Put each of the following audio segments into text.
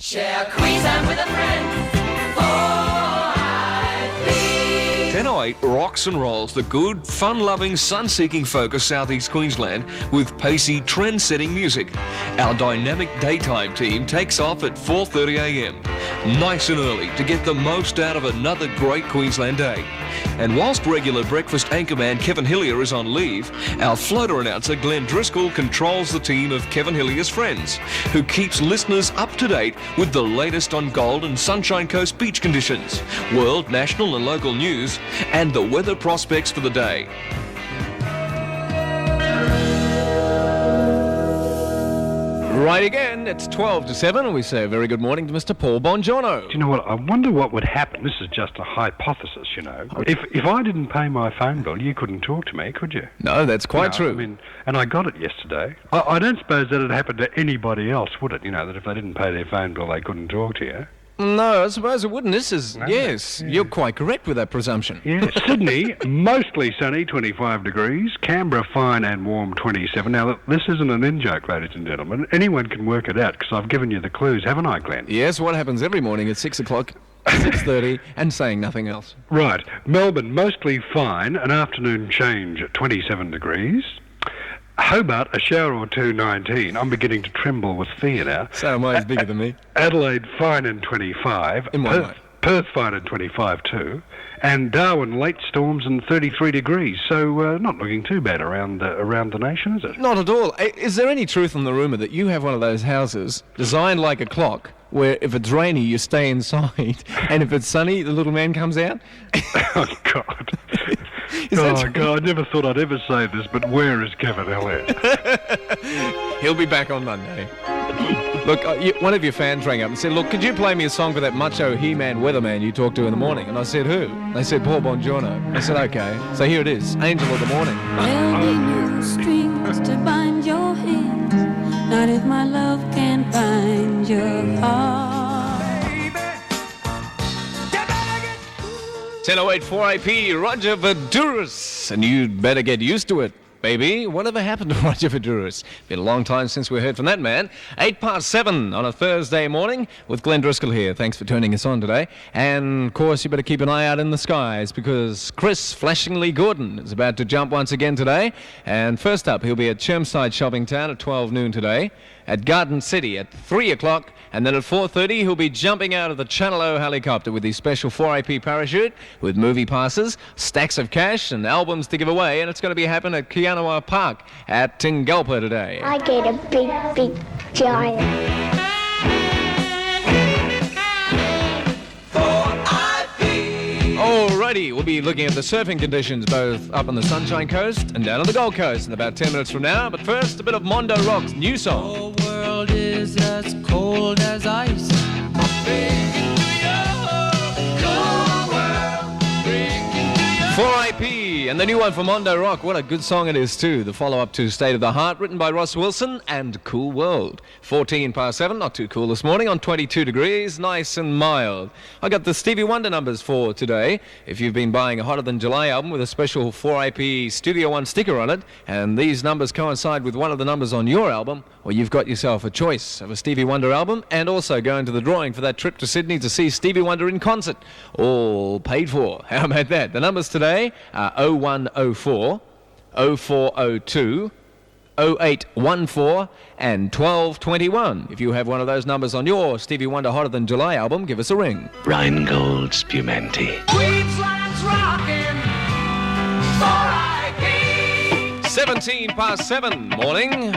Share Queensland with a friend. 1008 rocks and rolls the good, fun-loving, sun-seeking folk of southeast Queensland with pacey, trend-setting music. Our dynamic daytime team takes off at 4:30am, nice and early, to get the most out of another great Queensland day. And whilst regular breakfast anchorman Kevin Hillier is on leave, our floater announcer Glenn Driscoll controls the team of Kevin Hillier's friends, who keeps listeners up to date with the latest on Gold and Sunshine Coast beach conditions, world, national and local news, and the weather prospects for the day. Right again, it's 12 to 7, and we say a very good morning to Mr. Paul Bongiorno. Do you know what? I wonder what would happen. This is just a hypothesis, you know. If I didn't pay my phone bill, you couldn't talk to me, could you? No, that's quite true. I mean, and I got it yesterday. I don't suppose that would happen to anybody else, would it? You know, that if they didn't pay their phone bill, they couldn't talk to you. No, I suppose it wouldn't. This is, yes, you're quite correct with that presumption. Yeah. Sydney, mostly sunny, 25 degrees. Canberra, fine and warm, 27. Now, this isn't an in-joke, ladies and gentlemen. Anyone can work it out, because I've given you the clues, haven't I, Glenn? Yes, what happens every morning at 6 o'clock, 6:30, and saying nothing else. Right. Melbourne, mostly fine. An afternoon change at 27 degrees. Hobart, a shower or two, 19. I'm beginning to tremble with fear now. So am I, he's bigger than me. Adelaide, fine and 25. In one way. Perth, fine and 25 too. And Darwin, late storms and 33 degrees. So not looking too bad around the nation, is it? Not at all. Is there any truth in the rumour that you have one of those houses designed like a clock, where if it's rainy, you stay inside, and if it's sunny, the little man comes out? Oh, God. God, I never thought I'd ever say this, but where is Kevin Hillier? He'll be back on Monday. Look, one of your fans rang up and said, look, could you play me a song for that macho He-Man weatherman you talked to in the morning? And I said, who? They said, Paul Bongiorno. I said, okay. So here it is, Angel of the Morning. There'll be no strings to bind your hands, not if my love can find your heart. 1008 4AP, Roger Vaduris. And you'd better get used to it, baby. Whatever happened to Roger Vaduris? Been a long time since we heard from that man. 7:08 on a Thursday morning with Glenn Driscoll here. Thanks for turning us on today. And, of course, you better keep an eye out in the skies because Chris Flashingly Gordon is about to jump once again today. And first up, he'll be at Chermside Shopping Town at 12 noon today, at Garden City at 3 o'clock, and then at 4:30 he'll be jumping out of the Channel O helicopter with his special 4AP parachute with movie passes, stacks of cash and albums to give away, and it's going to be happening at Kianawa Park at Tingalpa today. I get a big giant. Alrighty, we'll be looking at the surfing conditions both up on the Sunshine Coast and down on the Gold Coast in about 10 minutes from now. But first, a bit of Mondo Rock's new song. The world is as cold as ice. Breaking to your cold world. Breaking to your 4AP and the new one from Mondo Rock. What a good song it is too. The follow-up to State of the Heart, written by Ross Wilson, and Cool World. 7:14, not too cool this morning, on 22 degrees, nice and mild. I got the Stevie Wonder numbers for today. If you've been buying a Hotter Than July album with a special 4AP Studio One sticker on it, and these numbers coincide with one of the numbers on your album, well, you've got yourself a choice of a Stevie Wonder album, and also go into the drawing for that trip to Sydney to see Stevie Wonder in concert. All paid for. How about that? The numbers today are 0104, 0402, 0814 and 1221. If you have one of those numbers on your Stevie Wonder Hotter Than July album, give us a ring. Rheingold Spumante. Queensland's rockin'. 4IP. 7:17 morning.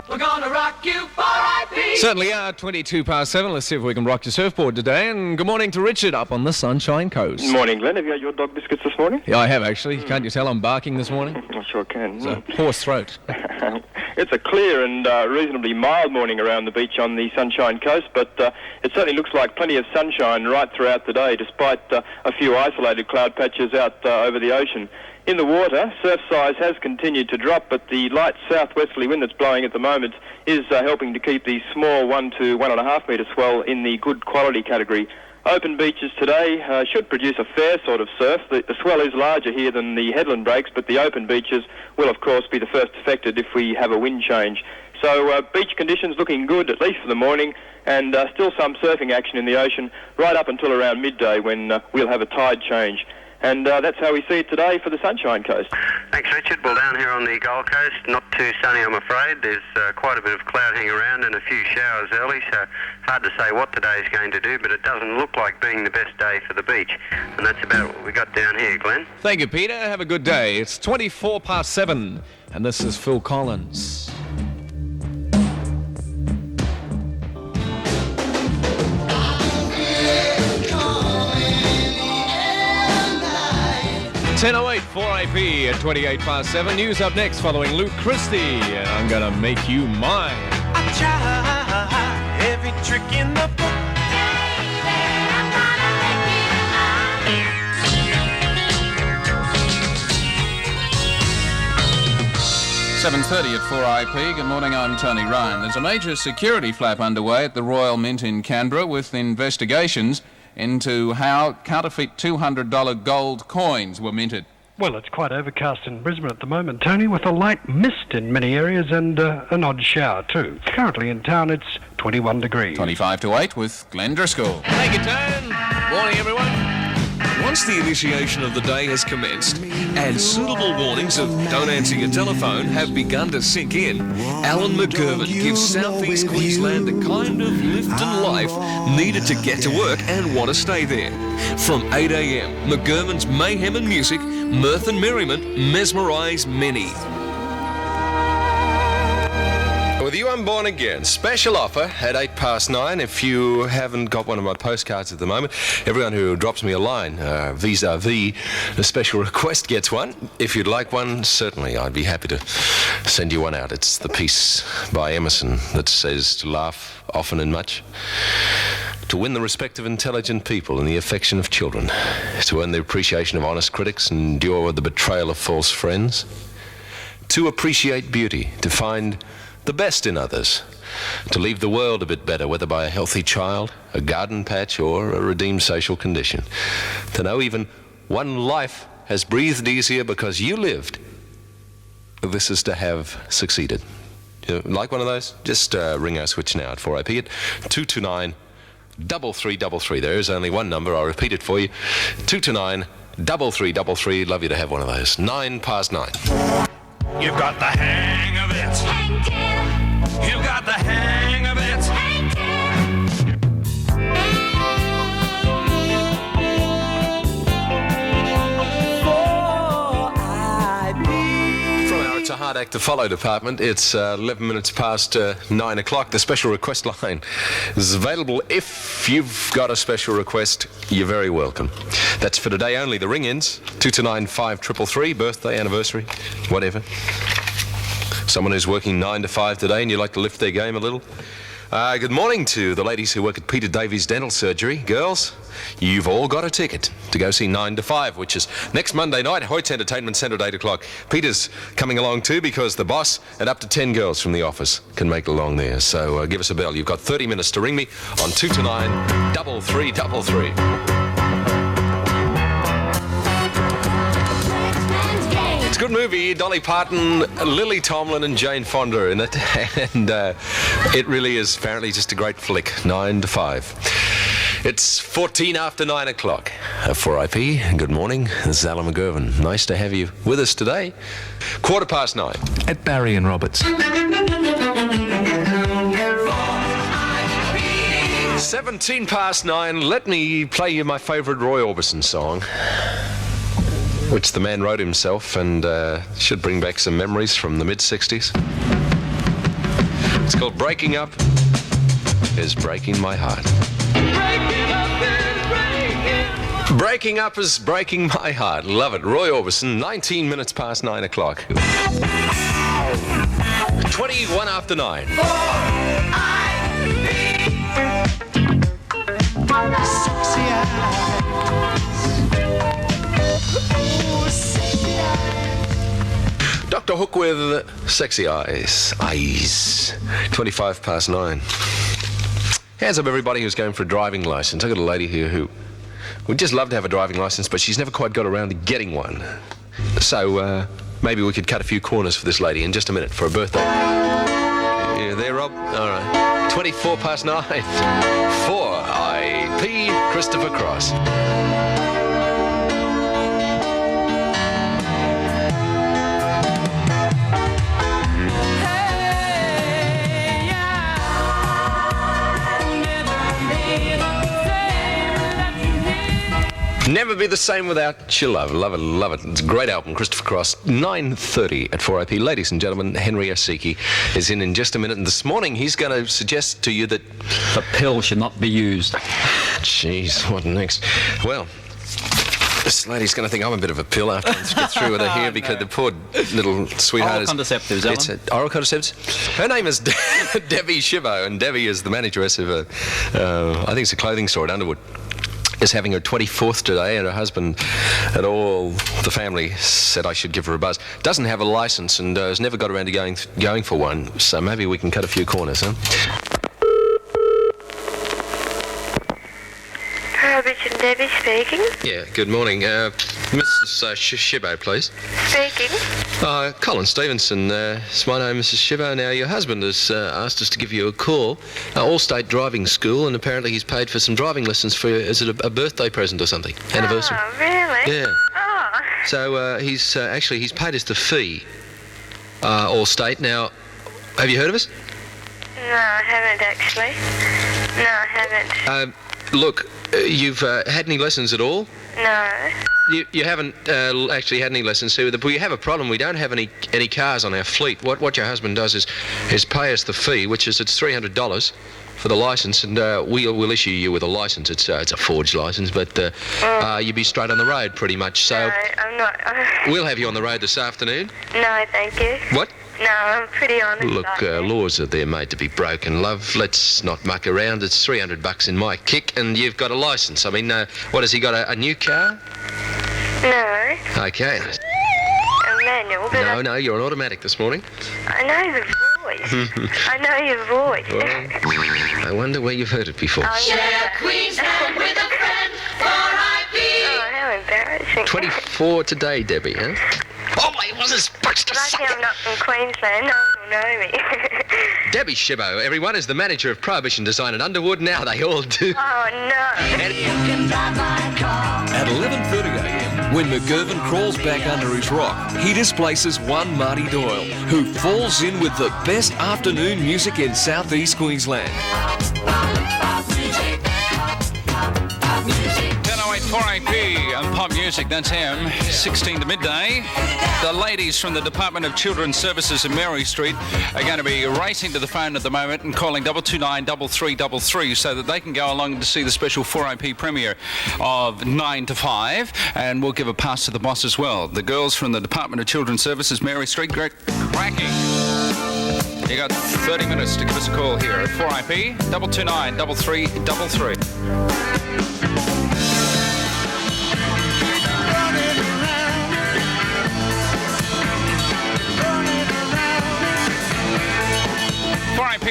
We're gonna rock you, 4IP. Certainly are, 7:22. Let's see if we can rock your surfboard today. And good morning to Richard up on the Sunshine Coast. Morning, Glenn. Have you got your dog biscuits this morning? Yeah, I have actually. Can't you tell I'm barking this morning? I sure can. It's a hoarse throat. It's a clear and reasonably mild morning around the beach on the Sunshine Coast, but it certainly looks like plenty of sunshine right throughout the day, despite a few isolated cloud patches out over the ocean. In the water, surf size has continued to drop, but the light southwesterly wind that's blowing at the moment is helping to keep the small 1 to 1.5 metre swell in the good quality category. Open beaches today should produce a fair sort of surf. The swell is larger here than the headland breaks, but the open beaches will, of course, be the first affected if we have a wind change. So beach conditions looking good, at least for the morning, and still some surfing action in the ocean right up until around midday when we'll have a tide change. And that's how we see it today for the Sunshine Coast. Thanks, Richard. Well, down here on the Gold Coast, not too sunny, I'm afraid. There's quite a bit of cloud hanging around and a few showers early, so hard to say what today is going to do, but it doesn't look like being the best day for the beach. And that's about what we got down here, Glenn. Thank you, Peter. Have a good day. It's 7:24, and this is Phil Collins. .10:08 4IP at 7:28. News up next following Luke Christie, and I'm gonna make you mine. I try every trick in the book. Baby, I'm gonna make you mine. 7:30 at 4IP. Good morning, I'm Tony Ryan. There's a major security flap underway at the Royal Mint in Canberra with investigations into how counterfeit $200 gold coins were minted. Well, it's quite overcast in Brisbane at the moment, Tony, with a light mist in many areas and an odd shower too. Currently in town it's 21 degrees. 25 to 8 with Glenn Driscoll. Thank you, Tone. Morning, everyone. Once the initiation of the day has commenced and suitable warnings of don't answer your telephone have begun to sink in, Alan McGirvan gives Southeast Queensland the kind of lift and life needed to get to work and want to stay there. From 8 a.m, McGirvan's mayhem and music, mirth and merriment mesmerise many. With you, I'm born again. Special offer at 9:08. If you haven't got one of my postcards at the moment, everyone who drops me a line vis-a-vis the special request gets one. If you'd like one, certainly I'd be happy to send you one out. It's the piece by Emerson that says to laugh often and much, to win the respect of intelligent people and the affection of children, to earn the appreciation of honest critics and endure the betrayal of false friends, to appreciate beauty, to find the best in others, to leave the world a bit better, whether by a healthy child, a garden patch, or a redeemed social condition. To know even one life has breathed easier because you lived. This is to have succeeded. You like one of those? Just ring our switch now at 4IP at 229-3333. There is only one number. I'll repeat it for you. 229-3333. Love you to have one of those. 9:09. You've got the hang of it. Hang ten. You've got the hang of it. Hang ten. From our It's a Hard Act to Follow department, it's 11 minutes past 9 o'clock. The special request line is available. If you've got a special request, you're very welcome. That's for today only. The ring-ins, 229-5333, birthday, anniversary, whatever. Someone who's working 9 to 5 today and you'd like to lift their game a little. Good morning to the ladies who work at Peter Davies Dental Surgery. Girls, you've all got a ticket to go see 9 to 5, which is next Monday night, Hoyt's Entertainment Centre at 8 o'clock. Peter's coming along too because the boss and up to 10 girls from the office can make it along there. So give us a bell. You've got 30 minutes to ring me on 229-3333. Good movie, Dolly Parton, Lily Tomlin and Jane Fonda in it, and it really is apparently just a great flick. 9 to 5. It's 14 after 9 o'clock. 4IP, good morning. This is Alan McGirvan. Nice to have you with us today. 9:15 at Barry and Roberts. 9:17. Let me play you my favourite Roy Orbison song, which the man wrote himself and should bring back some memories from the mid-60s. It's called Breaking Up is Breaking My Heart. Breaking Up is Breaking My Heart. Love it. Roy Orbison, 19 minutes past 9 o'clock. 21 after 9. Sexy Dr. Hook with Sexy Eyes. 25 past 9. Hands up everybody who's going for a driving licence. I've got a lady here who would just love to have a driving licence, but she's never quite got around to getting one. So maybe we could cut a few corners for this lady in just a minute for her birthday. you there, Rob? All right. 24 past 9. 4IP Christopher Cross. Never Be the Same Without Your Love. Love it, love it. It's a great album, Christopher Cross. 9:30 at 4IP. Ladies and gentlemen, Henry Osiki is in just a minute. And this morning he's going to suggest to you that the pill should not be used. Jeez, what next? Well, this lady's going to think I'm a bit of a pill after I get through with her here because the poor little sweetheart Oral contraceptives, Alan. It's oral contraceptives. Her name is Debbie Shibo, and Debbie is the manageress of a, I think it's a clothing store at Underwood. Is having her 24th today, and her husband and all the family said I should give her a buzz. Doesn't have a license and has never got around to going for one, so maybe we can cut a few corners, huh? Richard and Debbie speaking. Yeah, good morning. Mrs. Shibo, please. Speaking. Colin Stevenson. It's my name, Mrs. Shibo. Now, your husband has asked us to give you a call. All-State Driving School, and apparently he's paid for some driving lessons for, is it a birthday present or something? Anniversary? Oh, really? Yeah. Oh. So he's paid us the fee, All-State. Now, have you heard of us? No, I haven't actually. No, I haven't. Look, you've had any lessons at all? No. You haven't actually had any lessons, so we have a problem. We don't have any cars on our fleet. What your husband does is pay us the fee, which is it's $300 for the licence, and we'll issue you with a licence. It's a forged licence, but you'll be straight on the road pretty much. So no, I'm not. We'll have you on the road this afternoon. No, thank you. What? No, I'm pretty honest. Look, laws are there made to be broken, love. Let's not muck around. It's $300 in my kick, and you've got a licence. I mean, what, has he got a new car? No. Okay. A manual, but No, you're on automatic this morning. I know the voice. I know your voice. Well, I wonder where you've heard it before. Share Queensland with a friend, 4IP. Oh, how embarrassing. 24 today, Debbie, huh? Oh, I wasn't supposed to say I'm not from Queensland. No one will know me. Debbie Shibo, everyone, is the manager of Prohibition Design at Underwood. Now they all do. Oh, no. At 11:30 a.m, when McGirvan crawls back under his rock, he displaces one Marty Doyle, who falls in with the best afternoon music in southeast Queensland. 4AP and pop music, that's him. 16 to midday. The ladies from the Department of Children's Services in Mary Street are going to be racing to the phone at the moment and calling 229 3333 so that they can go along to see the special 4AP premiere of 9 to 5, and we'll give a pass to the boss as well. The girls from the Department of Children's Services, Mary Street, great cracking. You got 30 minutes to give us a call here at 4IP 229 3333.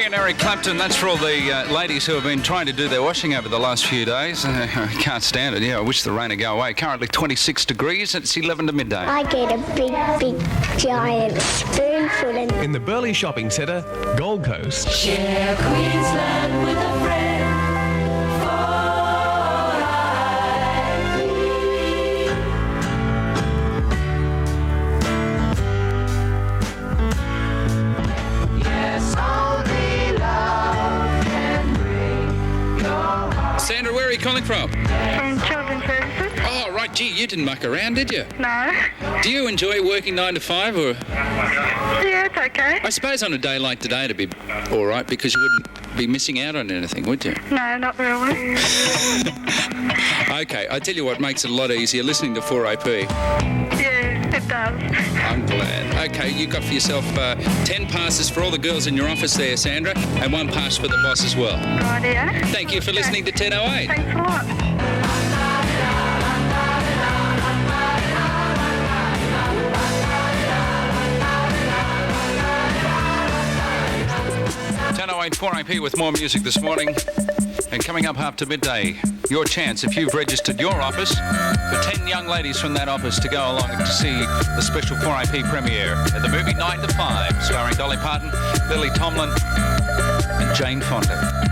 And Eric Clapton, that's for all the ladies who have been trying to do their washing over the last few days. I can't stand it. Yeah, I wish the rain would go away. Currently 26 degrees and it's 11 to midday. I get a big, giant spoonful in the Burleigh Shopping Centre, Gold Coast. Share Queensland with a friend. Sandra, where are you calling from? From Children's Services. Oh, right. Gee, you didn't muck around, did you? No. Do you enjoy working 9 to 5, or...? Yeah, it's okay. I suppose on a day like today it'd be all right because you wouldn't be missing out on anything, would you? No, not really. Okay, I tell you what makes it a lot easier, listening to 4AP. Yeah, it does. I'm glad. Okay, you got for yourself 10 passes for all the girls in your office there, Sandra, and 1 pass for the boss as well. Rightio. Thank you for listening to 1008. Thanks a lot. .08 4AP with more music this morning, and coming up after midday, your chance, if you've registered your office, for 10 young ladies from that office to go along to see the special 4IP premiere at the movie 9 to 5, starring Dolly Parton, Lily Tomlin, and Jane Fonda.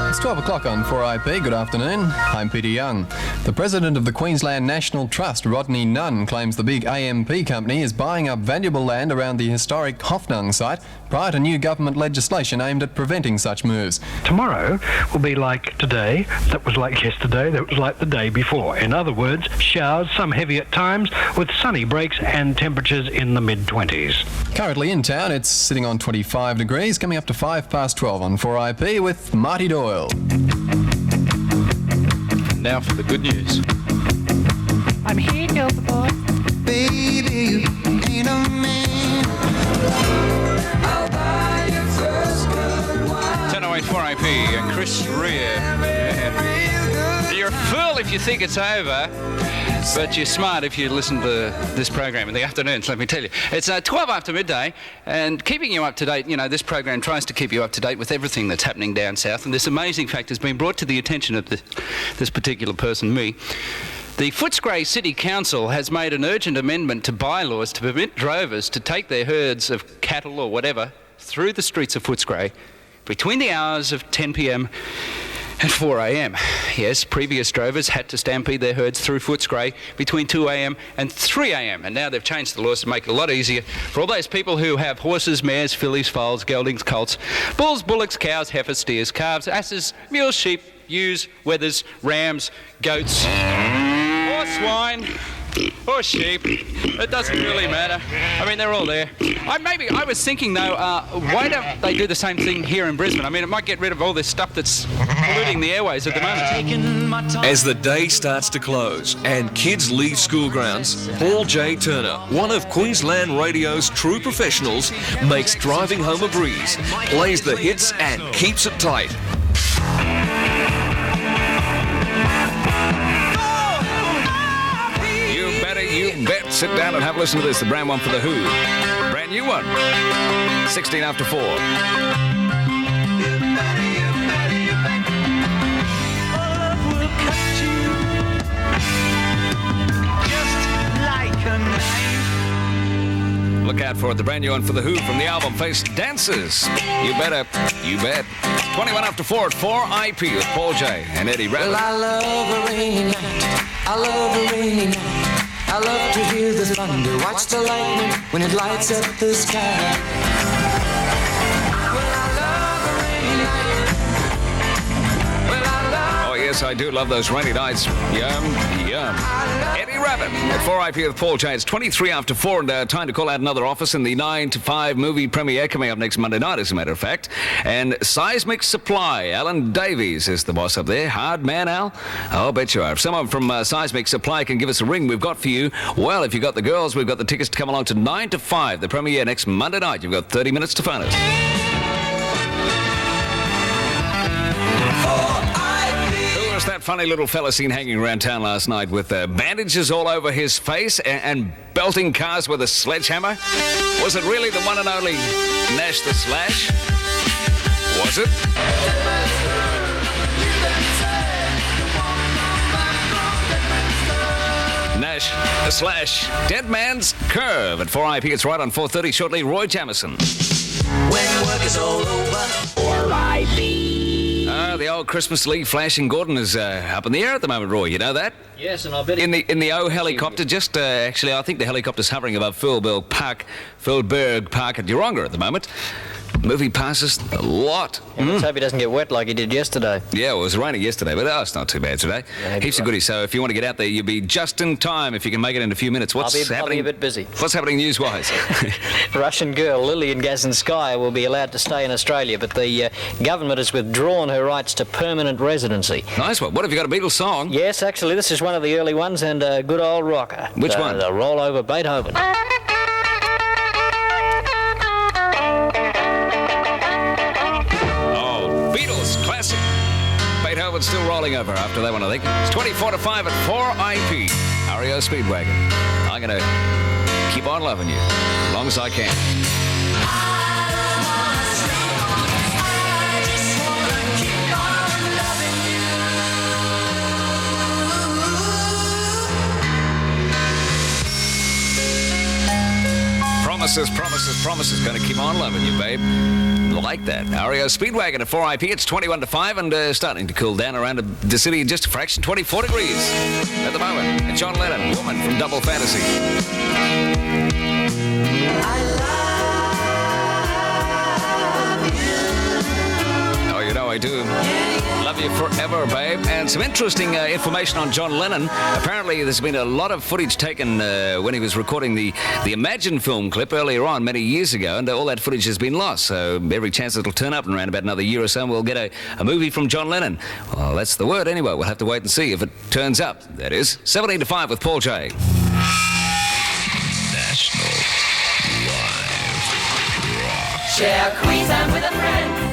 It's 12 o'clock on 4IP. Good afternoon. I'm Peter Young. The president of the Queensland National Trust, Rodney Nunn, claims the big AMP company is buying up valuable land around the historic Hoffnung site prior to new government legislation aimed at preventing such moves. Tomorrow will be like today, that was like yesterday, that was like the day before. In other words, showers, some heavy at times, with sunny breaks and temperatures in the mid-20s. Currently in town, it's sitting on 25 degrees, coming up to 12 on 4IP with Marty Doyle. Now for the good news. I'm here, Gilda boy. Baby, you ain't a man. I'll buy your first good wine. 1008 4AP and Chris Rea. You're a fool if you think it's over, but you're smart if you listen to this program in the afternoons, let me tell you. It's 12 after midday, and keeping you up to date, you know, this program tries to keep you up to date with everything that's happening down south, and this amazing fact has been brought to the attention of this particular person, me. The Footscray City Council has made an urgent amendment to bylaws to permit drovers to take their herds of cattle or whatever through the streets of Footscray between the hours of 10 p.m. and 4 a.m. Yes, previous drovers had to stampede their herds through Footscray between 2 a.m. and 3 a.m. and now they've changed the laws to make it a lot easier for all those people who have horses, mares, fillies, foals, geldings, colts, bulls, bullocks, cows, heifers, steers, calves, asses, mules, sheep, ewes, wethers, rams, goats, or swine, or sheep. It doesn't really matter. I mean, they're all there. I was thinking, though, why don't they do the same thing here in Brisbane? I mean, it might get rid of all this stuff that's polluting the airways at the moment. As the day starts to close and kids leave school grounds, Paul J. Turner, one of Queensland radio's true professionals, makes driving home a breeze, plays the hits and keeps it tight. You bet. Sit down and have a listen to this. The brand one for The Who. Brand new one. 16 after 4. Look out for it. The brand new one for The Who from the album Face Dancers. You better. You bet. 21 after 4 at 4IP with Paul J. and Eddie Rabbit. Well, I love a rainy night. I love a rainy night. I love to hear the thunder, watch the lightning when it lights up the sky. Well, I love a rainy night. Well, I love. Oh, yes, I do love those rainy nights. Yum, yum. Eddie Rabbit at 4IP with Paul J. It's 23 after 4 and time to call out another office in the 9 to 5 movie premiere coming up next Monday night, as a matter of fact. And Seismic Supply, Alan Davies is the boss up there. Hard man, Al? I'll bet you are. If someone from Seismic Supply can give us a ring, we've got for you. Well, if you've got the girls, we've got the tickets to come along to 9 to 5, the premiere next Monday night. You've got 30 minutes to phone us. That funny little fella seen hanging around town last night with bandages all over his face and belting cars with a sledgehammer? Was it really the one and only Nash the Slash? Was it? Nash the Slash. Dead Man's Curve at 4IP. It's right on 4:30 shortly. Roy Jamison. When work is all over, 4IP. The old Christmas leaf flashing Gordon is up in the air at the moment, Roy. You know that? Yes, and I bet in the O helicopter. Just actually, I think the helicopter's hovering above Philberg Park at Yeronga at the moment. Moving past us a lot. Let's hope he doesn't get wet like he did yesterday. Yeah, it was raining yesterday, but it's not too bad today. Yeah, heaps of goodies. So if you want to get out there, you'll be just in time if you can make it in a few minutes. What's happening? I'll be a bit busy. What's happening news-wise? Russian girl Lillian Gazanskaya will be allowed to stay in Australia, but the government has withdrawn her rights to permanent residency. Nice one. What have you got, a Beatles song? Yes, actually, this is one of the early ones and a good old rocker. Which one? The Roll Over Beethoven. one's still rolling over after that one, I think. It's 24 to 5 at 4IP. REO Speedwagon. I'm going to keep on loving you as long as I can. Promises. Gonna keep on loving you, babe. Like that. REO Speedwagon at 4IP. It's 21 to 5 and starting to cool down around the city in just a fraction. 24 degrees at the moment. And John Lennon, Woman from Double Fantasy. Oh, you know I do. Love you forever, babe. And some interesting information on John Lennon. Apparently, there's been a lot of footage taken when he was recording the Imagine film clip earlier on, many years ago, and all that footage has been lost. So every chance it'll turn up in around about another year or so, and we'll get a movie from John Lennon. Well, that's the word anyway. We'll have to wait and see if it turns up. That is 17 to 5 with Paul J. National Live Rock. Share Queensland with a friend.